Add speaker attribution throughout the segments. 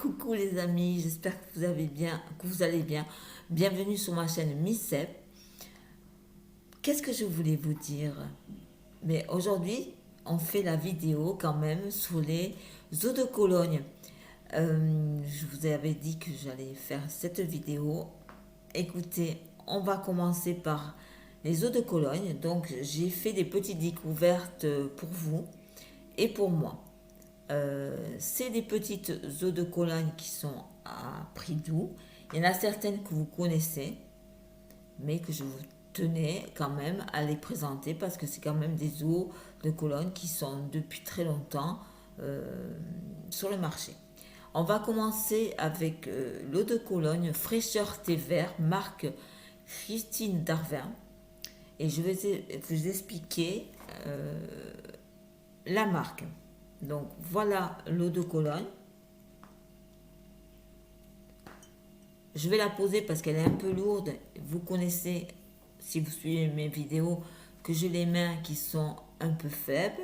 Speaker 1: Coucou les amis, j'espère que vous avez bien, que vous allez bien. Bienvenue sur ma chaîne Missep. Qu'est-ce que je voulais vous dire? Mais aujourd'hui, on fait la vidéo quand même sur les eaux de Cologne. Je vous avais dit que j'allais faire cette vidéo. Écoutez, on va commencer par les eaux de Cologne. Donc, j'ai fait des petites découvertes pour vous et pour moi. C'est des petites eaux de Cologne qui sont à prix doux. Il y en a certaines que vous connaissez, mais que je vous tenais quand même à les présenter parce que c'est quand même des eaux de Cologne qui sont depuis très longtemps euh, sur le marché. On va commencer avec l'eau de Cologne fraîcheur thé vert, marque Christine Darvin. Et je vais vous expliquer la marque. Donc voilà l'eau de Cologne. Je vais la poser parce qu'elle est un peu lourde. Vous connaissez, si vous suivez mes vidéos, que j'ai les mains qui sont un peu faibles.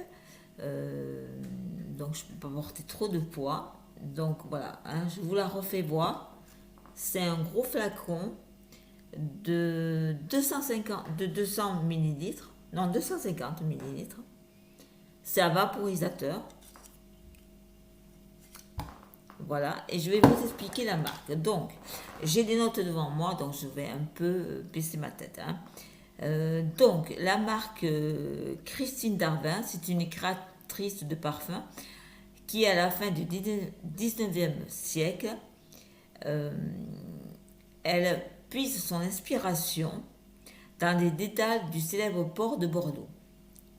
Speaker 1: Euh, donc je ne peux pas porter trop de poids. Donc voilà, hein, je vous la refais voir. C'est un gros flacon de 200 millilitres. Non, 250 millilitres. C'est un vaporisateur. Voilà, et je vais vous expliquer la marque. Donc, j'ai des notes devant moi, donc je vais un peu baisser ma tête, hein. Donc, la marque Christine Darvin, c'est une créatrice de parfums qui, à la fin du 19e siècle, euh, elle puise son inspiration dans les détails du célèbre port de Bordeaux.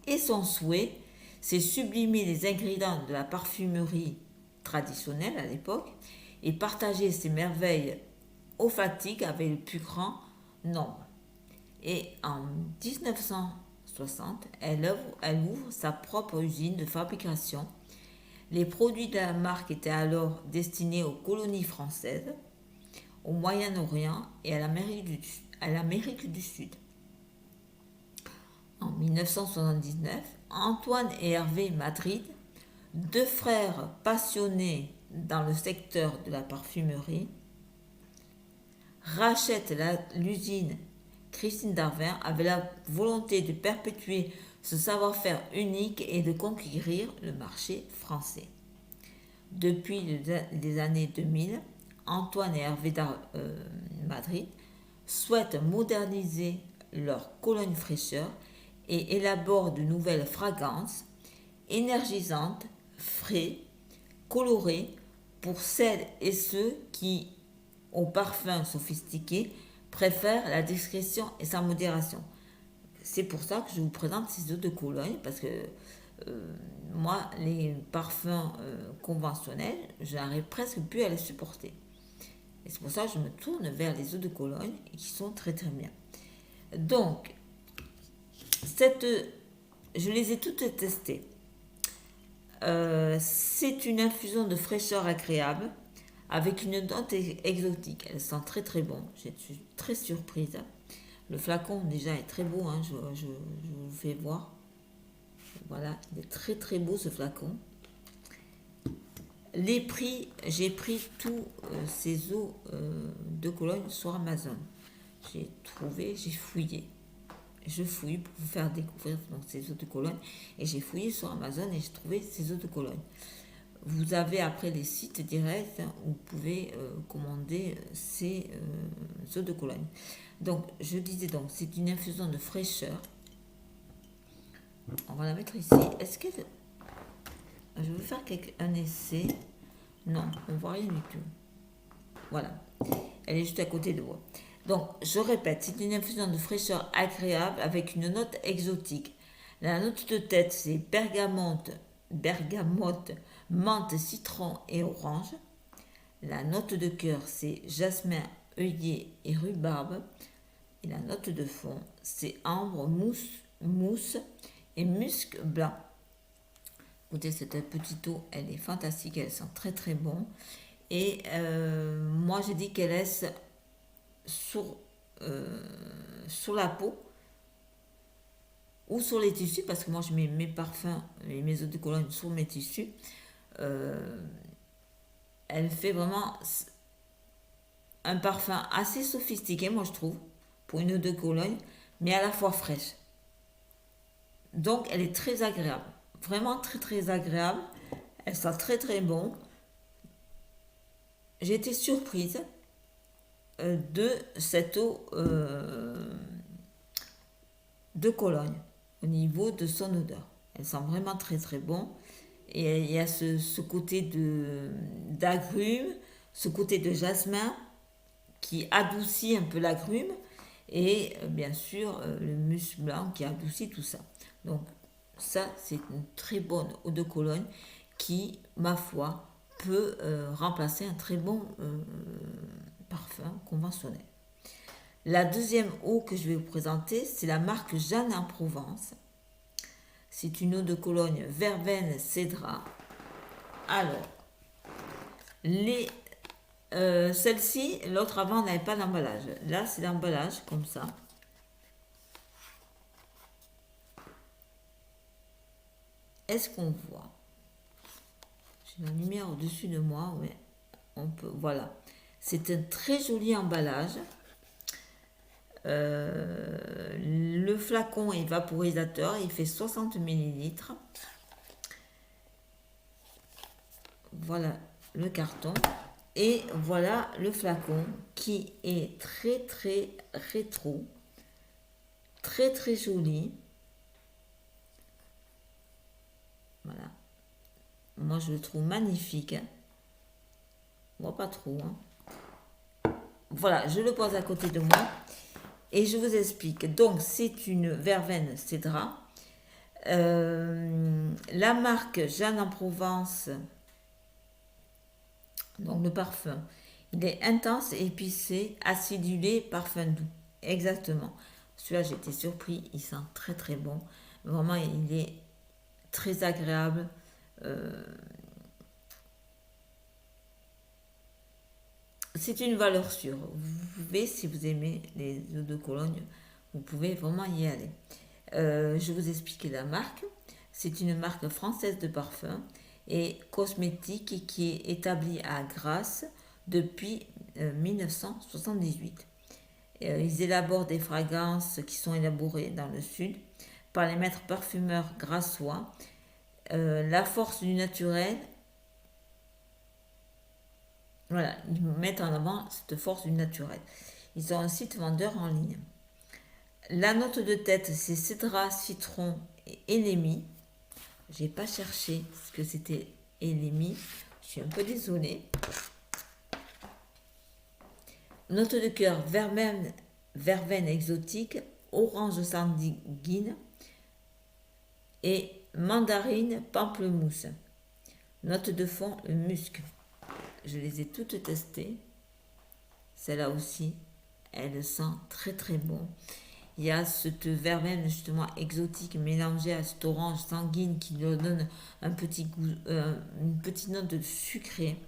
Speaker 1: Et son souhait, c'est sublimer les ingrédients de la parfumerie traditionnelle à l'époque et partager ses merveilles olfactiques avec le plus grand nombre. Et en 1960, elle ouvre sa propre usine de fabrication. Les produits de la marque étaient alors destinés aux colonies françaises, au Moyen-Orient et à l'Amérique du Sud. En 1979, Antoine et Hervé Madrid, deux frères passionnés dans le secteur de la parfumerie, rachètent l'usine Christine Darvin avec la volonté de perpétuer ce savoir-faire unique et de conquérir le marché français. Depuis les années 2000, Antoine et Hervé Madrid souhaitent moderniser leur cologne fraîcheur et élaborent de nouvelles fragrances énergisantes, frais, colorées pour celles et ceux qui, au parfum sophistiqué, préfèrent la discrétion et sa modération. C'est pour ça que je vous présente ces eaux de Cologne, parce que moi, les parfums conventionnels, j'arrive presque plus à les supporter. Et c'est pour ça que je me tourne vers les eaux de Cologne, qui sont très très bien. Donc, je les ai toutes testées. C'est une infusion de fraîcheur agréable avec une note exotique. Elle sent très très bon. Je suis très surprise. Le flacon déjà est très beau, hein, je vous fais voir. Voilà, il est très très beau ce flacon. Les prix, j'ai pris tous ces eaux de Cologne sur Amazon. J'ai trouvé, j'ai fouillé. Je fouille pour vous faire découvrir donc, ces eaux de Cologne. Et j'ai fouillé sur Amazon et j'ai trouvé ces eaux de Cologne. Vous avez après les sites directs où vous pouvez commander ces eaux de Cologne. Donc, je disais donc, c'est une infusion de fraîcheur. On va la mettre ici. Est-ce que je vais faire un essai? Non, on ne voit rien du tout. Voilà. Elle est juste à côté de moi. Donc, je répète, c'est une infusion de fraîcheur agréable avec une note exotique. La note de tête, c'est bergamote, menthe, citron et orange. La note de cœur, c'est jasmin, œillet et rhubarbe. Et la note de fond, c'est ambre, mousse et musc blanc. Écoutez, cette petite eau, elle est fantastique, elle sent très très bon. Et moi, je dis qu'elle laisse sur, sur la peau ou sur les tissus, parce que moi, je mets mes parfums et mes eaux de Cologne sur mes tissus. Euh, elle fait vraiment un parfum assez sophistiqué, moi je trouve, pour une eau de Cologne, mais à la fois fraîche. Donc elle est très agréable, vraiment très très agréable. Elle sent très très bon. J'ai été surprise de cette eau de Cologne au niveau de son odeur. Elle sent vraiment très très bon. Et il y a ce côté d'agrumes, ce côté de jasmin qui adoucit un peu l'agrume et bien sûr le musc blanc qui adoucit tout ça. Donc ça c'est une très bonne eau de Cologne qui, ma foi, peut remplacer un très bon parfum conventionnel. La deuxième eau que je vais vous présenter, c'est la marque Jeanne en Provence. C'est une eau de Cologne verveine cédra. Alors, celle-ci, l'autre avant n'avait pas d'emballage. Là, c'est l'emballage comme ça. Est-ce qu'on voit? J'ai la lumière au-dessus de moi, mais on peut. Voilà. C'est un très joli emballage. Le flacon est vaporisateur, il fait 60 millilitres. Voilà le carton. Et voilà le flacon qui est très très rétro, très très joli. Voilà. Moi je le trouve magnifique. Moi pas trop. Voilà, je le pose à côté de moi. Et je vous explique. Donc, c'est une verveine cédra. La marque Jeanne en Provence, donc le parfum, il est intense, épicé, acidulé, parfum doux. Exactement. Celui-là, j'ai été surpris. Il sent très très bon. Vraiment, il est très agréable. C'est une valeur sûre. Vous pouvez, si vous aimez les eaux de Cologne, vous pouvez vraiment y aller. Je vous explique la marque. C'est une marque française de parfum et cosmétique qui est établie à Grasse depuis 1978. Ils élaborent des fragrances qui sont élaborées dans le sud par les maîtres parfumeurs grassois. La force du naturel. Voilà, ils mettent en avant cette force du naturel. Ils ont un site vendeur en ligne. La note de tête, c'est cédra, citron et élémie. J'ai pas cherché ce que c'était élémie. Je suis un peu désolée. Note de cœur, verveine exotique, orange sanguine et mandarine pamplemousse. Note de fond, le musc. Je les ai toutes testées. Celle-là aussi, elle sent très très bon. Il y a cette verveine justement exotique mélangée à cette orange sanguine qui lui donne un petit goût, une petite note de sucré.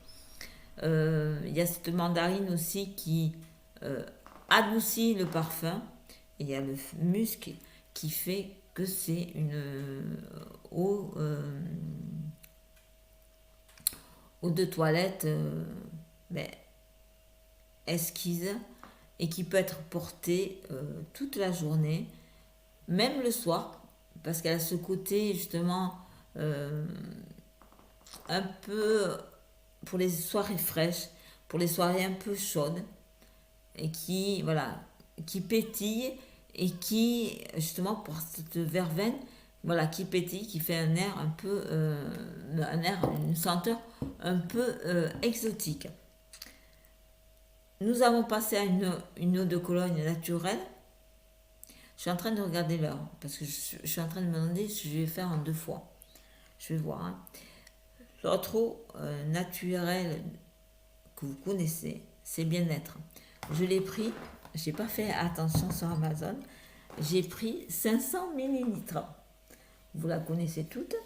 Speaker 1: Il y a cette mandarine aussi qui adoucit le parfum. Et il y a le musc qui fait que c'est une eau, eau de toilette esquisse et qui peut être portée toute la journée, même le soir, parce qu'elle a ce côté justement un peu pour les soirées fraîches, pour les soirées un peu chaudes, et qui, voilà, qui pétille et qui, justement, pour cette verveine, voilà, qui pétille, qui fait un air un peu, une senteur un peu exotique. Nous avons passé à une eau de Cologne naturelle. Je suis en train de regarder l'heure, parce que je suis en train de me demander si je vais faire en 2 fois. Je vais voir. L'autre eau naturelle que vous connaissez, c'est bien-être. Je l'ai pris, j'ai pas fait attention sur Amazon, j'ai pris 500 millilitres. Vous la connaissez toute.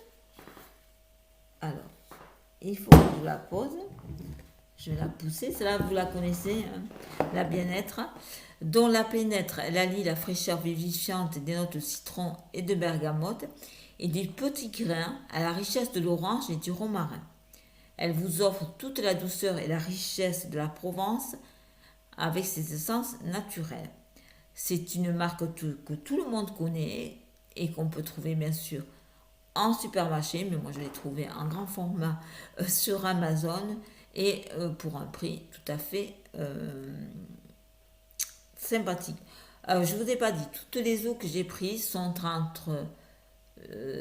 Speaker 1: Alors, il faut que je la pose. Je vais la pousser. Celle-là, vous la connaissez, hein, la bien-être. Dont la pénètre, elle allie la fraîcheur vivifiante des notes de citron et de bergamote et des petits grains à la richesse de l'orange et du romarin. Elle vous offre toute la douceur et la richesse de la Provence avec ses essences naturelles. C'est une marque que tout le monde connaît et qu'on peut trouver bien sûr en supermarché, mais moi je l'ai trouvé en grand format sur Amazon et pour un prix tout à fait sympathique. Je ne vous ai pas dit, toutes les eaux que j'ai prises sont entre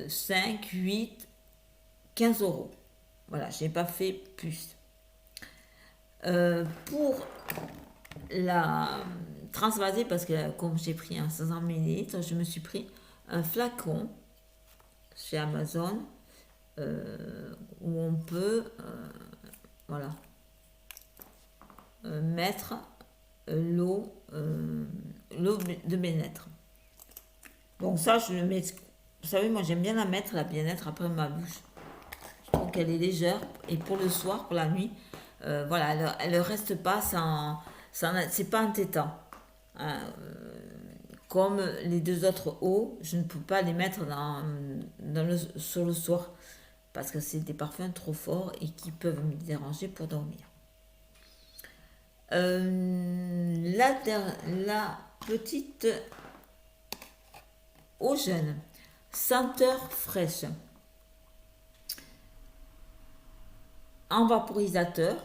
Speaker 1: 5, 8, 15 euros. Voilà, je n'ai pas fait plus. Pour la transvaser, parce que comme j'ai pris un 500 ml, je me suis pris un flacon chez Amazon où on peut voilà, mettre l'eau de bien-être. Donc ça, je le mets. Vous savez, moi j'aime bien la mettre, la bien-être, après ma douche. Je trouve qu'elle est légère et pour le soir, pour la nuit, voilà, elle ne reste pas c'est pas entêtant. Hein, comme les deux autres eaux, je ne peux pas les mettre sur le soir parce que c'est des parfums trop forts et qui peuvent me déranger pour dormir. La petite eau jeune, senteur fraîche, en vaporisateur,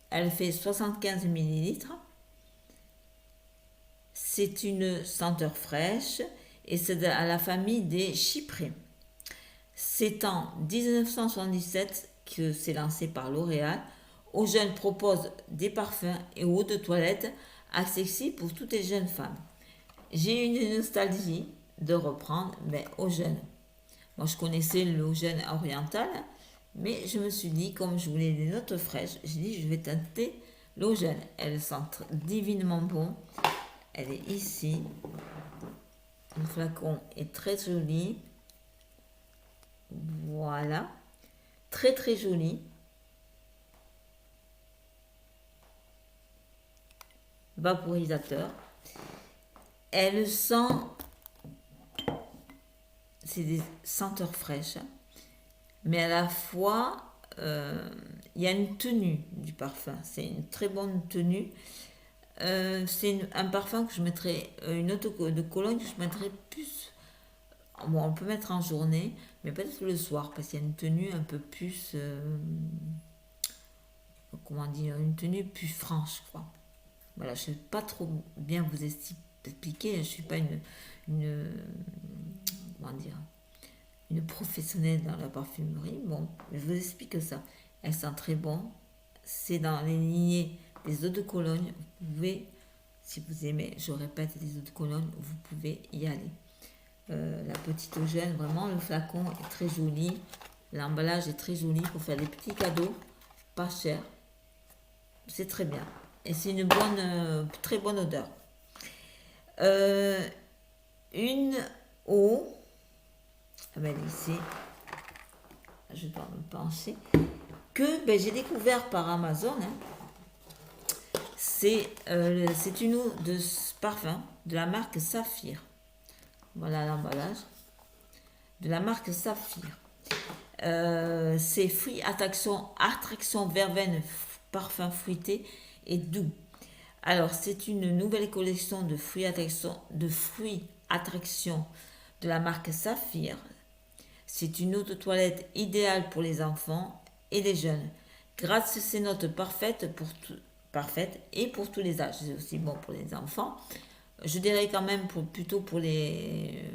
Speaker 1: elle fait 75 ml. C'est une senteur fraîche et c'est à la famille des chyprées. C'est en 1977 que c'est lancé par L'Oréal. Eau jeune propose des parfums et eau de toilette accessibles pour toutes les jeunes femmes. J'ai une nostalgie de reprendre, mais eau jeune. Moi, je connaissais l'eau jeune orientale, mais je me suis dit, comme je voulais des notes fraîches, j'ai dit, je vais tenter l'eau jeune. Elle sent divinement bon. Elle est ici. Le flacon est très joli. Voilà. Très très joli. Vaporisateur. Elle sent... C'est des senteurs fraîches. Mais à la fois, il y a une tenue du parfum. C'est une très bonne tenue. C'est un parfum que je mettrais, une autre de Cologne que je mettrais plus. Bon, on peut mettre en journée, mais peut-être le soir, parce qu'il y a une tenue un peu plus. Comment dire, une tenue plus franche, quoi. Voilà, je ne sais pas trop bien vous expliquer, je ne suis pas comment dire, une professionnelle dans la parfumerie. Bon, je vous explique ça. Elle sent très bon. C'est dans les lignées des eaux de Cologne. Vous pouvez, si vous aimez, je répète, les eaux de Cologne, vous pouvez y aller. La petite eau jeune, vraiment, le flacon est très joli. L'emballage est très joli pour faire des petits cadeaux, pas cher. C'est très bien. Et c'est une très bonne odeur. Une eau, ah ben ici, je dois me pencher, que j'ai découvert par Amazon. C'est une eau de parfum de la marque Saphir. Voilà l'emballage de la marque Saphir. C'est fruits attraction verveine, parfum fruité et doux. Alors c'est une nouvelle collection de fruits attraction de la marque Saphir. C'est une eau de toilette idéale pour les enfants et les jeunes. Grâce à ses notes parfaites et pour tous les âges. C'est aussi bon pour les enfants. Je dirais quand même plutôt pour les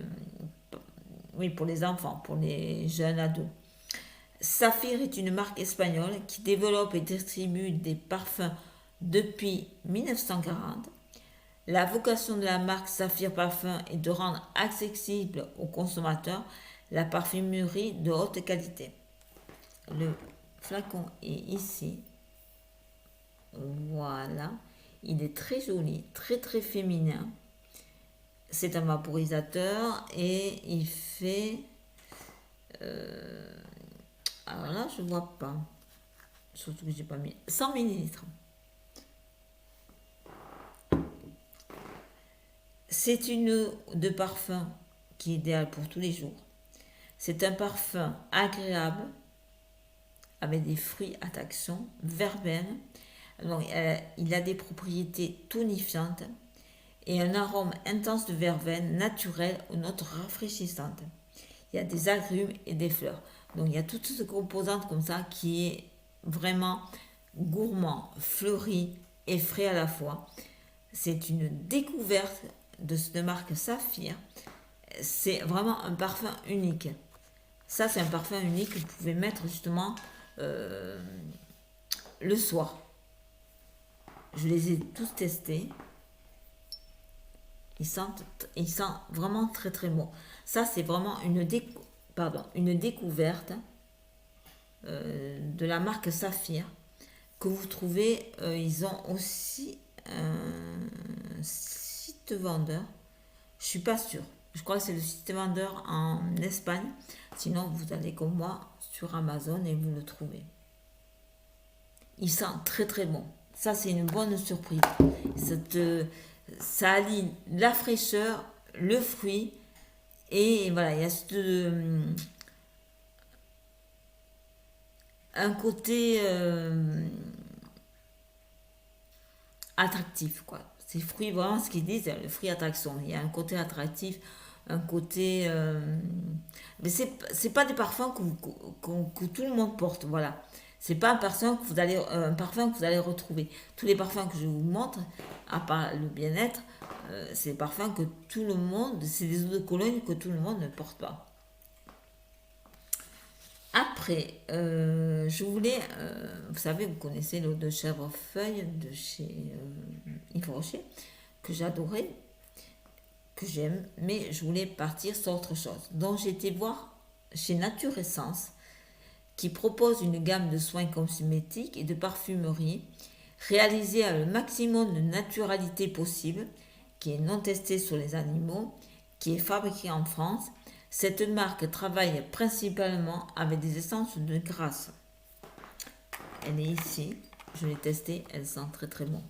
Speaker 1: enfants, pour les jeunes ados. Saphir est une marque espagnole qui développe et distribue des parfums depuis 1940. La vocation de la marque Saphir Parfum est de rendre accessible aux consommateurs la parfumerie de haute qualité. Le flacon est ici. Voilà. Il est très joli, très très féminin. C'est un vaporisateur et il fait... alors là, je ne vois pas. Surtout que j'ai pas mis 100 ml. C'est une eau de parfum qui est idéale pour tous les jours. C'est un parfum agréable avec des fruits à taxon, verveine. Donc, il a des propriétés tonifiantes et un arôme intense de verveine naturel aux notes rafraîchissantes. Il y a des agrumes et des fleurs. Donc, il y a toutes ces composantes comme ça qui est vraiment gourmand, fleuri et frais à la fois. C'est une découverte de cette marque Saphir. C'est vraiment un parfum unique. Ça, c'est un parfum unique que vous pouvez mettre justement euh, le soir. Je les ai tous testés. Ils sentent vraiment très très bon. Ça, c'est vraiment une découverte de la marque Saphir que vous trouvez. Ils ont aussi un site vendeur. Je suis pas sûre. Je crois que c'est le site vendeur en Espagne. Sinon, vous allez comme moi sur Amazon et vous le trouvez. Il sent très très bon. Ça, c'est une bonne surprise. Ça allie la fraîcheur, le fruit et voilà, il y a un côté attractif, quoi. Ces fruits, vraiment, ce qu'ils disent, le fruit attraction. Il y a un côté attractif, un côté. Mais c'est pas des parfums que tout le monde porte, voilà. C'est pas un parfum que vous allez retrouver. Tous les parfums que je vous montre, à part le bien-être, c'est des parfums que tout le monde, c'est des eaux de Cologne que tout le monde ne porte pas. Après, je voulais, vous savez, vous connaissez l'eau de chèvrefeuille de chez Yves Rocher, que j'adorais, que j'aime, mais je voulais partir sur autre chose. Donc j'ai été voir chez Nature Essence, qui propose une gamme de soins cosmétiques et de parfumerie réalisée à le maximum de naturalité possible, qui est non testée sur les animaux, qui est fabriquée en France. Cette marque travaille principalement avec des essences de grâce. Elle est ici, je l'ai testée, elle sent très très bon.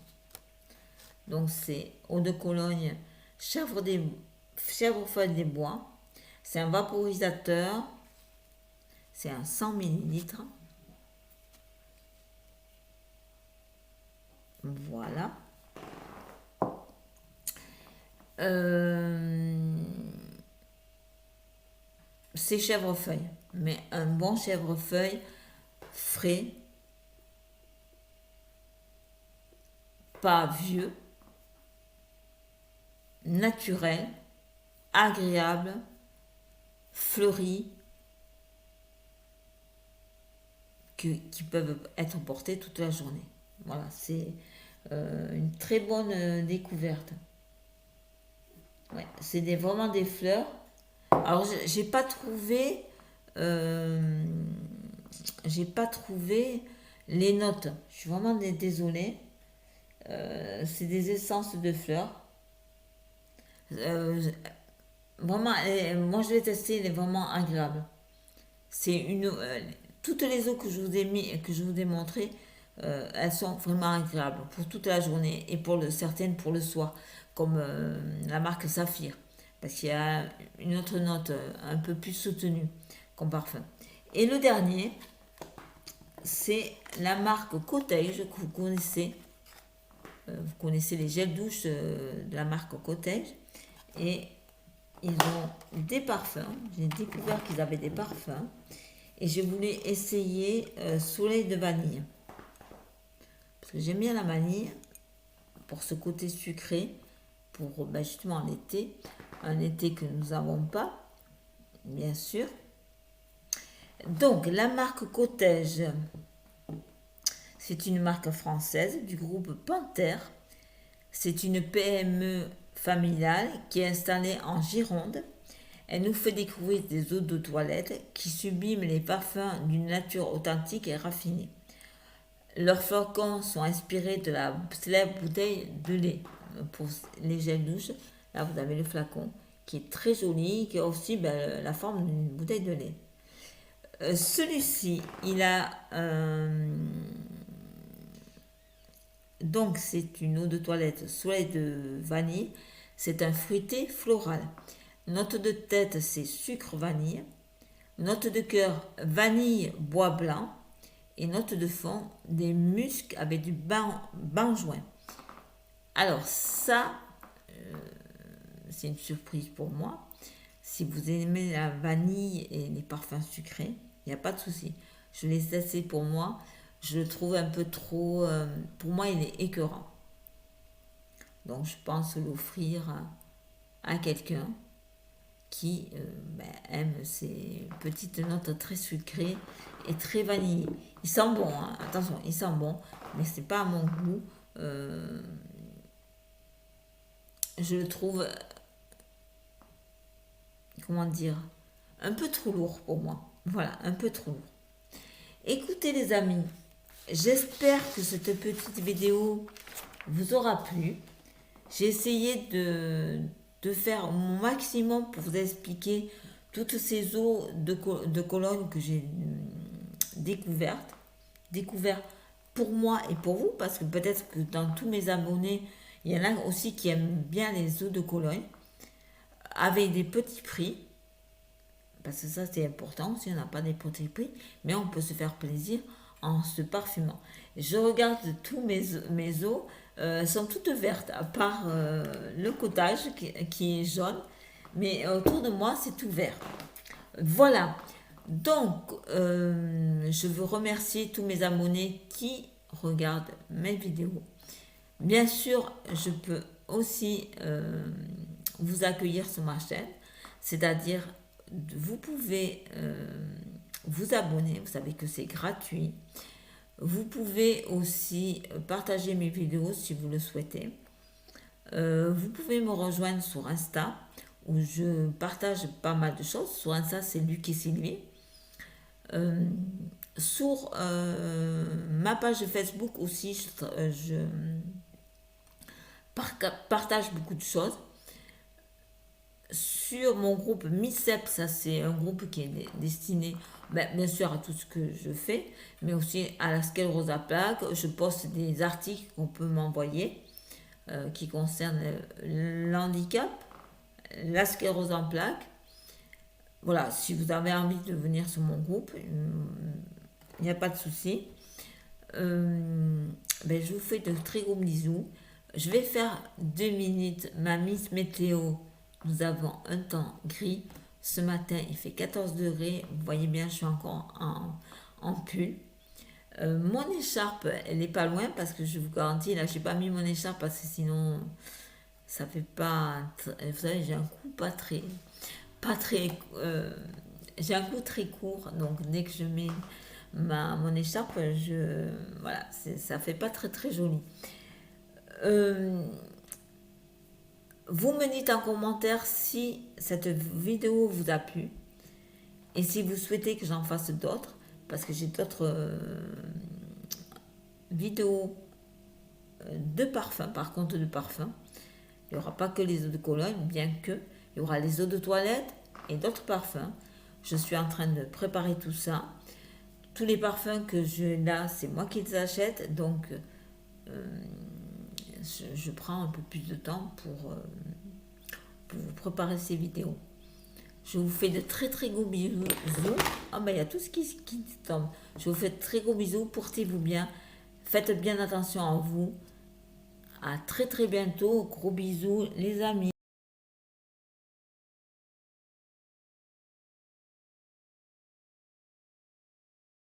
Speaker 1: Donc c'est eau de Cologne, chèvrefeuille des bois. C'est un vaporisateur, c'est un 100 millilitres. Voilà. C'est chèvrefeuille, mais un bon chèvrefeuille frais, pas vieux, naturel, agréable, fleuri, qui peuvent être portés toute la journée. Voilà, c'est une très bonne découverte. Ouais, c'est vraiment des fleurs. Alors, euh, j'ai pas trouvé les notes. Je suis vraiment désolée. C'est des essences de fleurs. Euh, Vraiment, moi je l'ai testé, elle est vraiment agréable. C'est toutes les eaux que je vous ai mis, que je vous ai montrées, elles sont vraiment agréables pour toute la journée et certaines pour le soir, comme la marque Saphir, parce qu'il y a une autre note un peu plus soutenue comme parfum. Et le dernier, c'est la marque Cottage que vous connaissez. Vous connaissez les gels douche de la marque Cottage. Et ils ont des parfums. J'ai découvert qu'ils avaient des parfums. Et je voulais essayer Soleil de vanille. Parce que j'aime bien la vanille pour ce côté sucré, pour justement l'été. Un été que nous n'avons pas, bien sûr. Donc, la marque Cottage, c'est une marque française du groupe Panther. C'est une PME familiale qui est installée en Gironde. Elle nous fait découvrir des eaux de toilette qui subliment les parfums d'une nature authentique et raffinée. Leurs flacons sont inspirés de la célèbre bouteille de lait. Pour les gels douches, là vous avez le flacon qui est très joli, qui a aussi la forme d'une bouteille de lait. Celui-ci, il a donc c'est une eau de toilette soleil de vanille. C'est un fruité floral. Note de tête, c'est sucre vanille. Note de cœur, vanille, bois blanc. et note de fond, des muscs avec du benjoin. Alors ça, c'est une surprise pour moi. Si vous aimez la vanille et les parfums sucrés, il n'y a pas de souci. Je l'ai testé pour moi. Je le trouve un peu trop... pour moi, il est écœurant. Donc, je pense l'offrir à quelqu'un qui aime ces petites notes très sucrées et très vanillées. Il sent bon, hein. Attention, il sent bon, mais c'est pas à mon goût. Je le trouve, comment dire, un peu trop lourd pour moi. Voilà, un peu trop lourd. Écoutez les amis, j'espère que cette petite vidéo vous aura plu. J'ai essayé de faire mon maximum pour vous expliquer toutes ces eaux de Cologne que j'ai découvertes pour moi et pour vous, parce que peut-être que dans tous mes abonnés, il y en a aussi qui aiment bien les eaux de Cologne, avec des petits prix, parce que ça c'est important, si on n'a pas des petits prix, mais on peut se faire plaisir en se parfumant. Je regarde tous mes eaux, sont toutes vertes, à part le cottage qui est jaune, mais autour de moi c'est tout vert. Voilà, donc je veux remercier tous mes abonnés qui regardent mes vidéos. Bien sûr, je peux aussi vous accueillir sur ma chaîne, c'est-à-dire vous pouvez vous abonner, vous savez que c'est gratuit. Vous pouvez aussi partager mes vidéos si vous le souhaitez. Vous pouvez me rejoindre sur Insta où je partage pas mal de choses. Sur Insta, c'est Luc et Sylvie. Sur ma page Facebook aussi, je partage beaucoup de choses. Sur mon groupe MICEP, ça c'est un groupe qui est destiné bien sûr à tout ce que je fais, mais aussi à la sclérose à plaques. Je poste des articles qu'on peut m'envoyer qui concernent l'handicap, la sclérose en plaques. Voilà, si vous avez envie de venir sur mon groupe, il n'y a pas de souci. Je vous fais de très gros bisous. Je vais faire 2 minutes ma Miss Météo. Nous avons un temps gris. Ce matin, il fait 14 degrés. Vous voyez bien, je suis encore en pull. Mon écharpe, elle n'est pas loin parce que je vous garantis, là, je n'ai pas mis mon écharpe parce que sinon, ça fait pas... Vous savez, j'ai un coup j'ai un coup très court. Donc, dès que je mets mon écharpe, voilà, ça fait pas très très joli. Vous me dites en commentaire si cette vidéo vous a plu et si vous souhaitez que j'en fasse d'autres, parce que j'ai d'autres vidéos de parfum, par contre de parfum. Il n'y aura pas que les eaux de Cologne, bien que il y aura les eaux de toilette et d'autres parfums. Je suis en train de préparer tout ça. Tous les parfums que j'ai là, c'est moi qui les achète, donc je prends un peu plus de temps pour vous préparer ces vidéos. Je vous fais de très très gros bisous. Il y a tout ce qui tombe. Je vous fais de très gros bisous. Portez-vous bien. Faites bien attention à vous. À très très bientôt. Gros bisous les amis.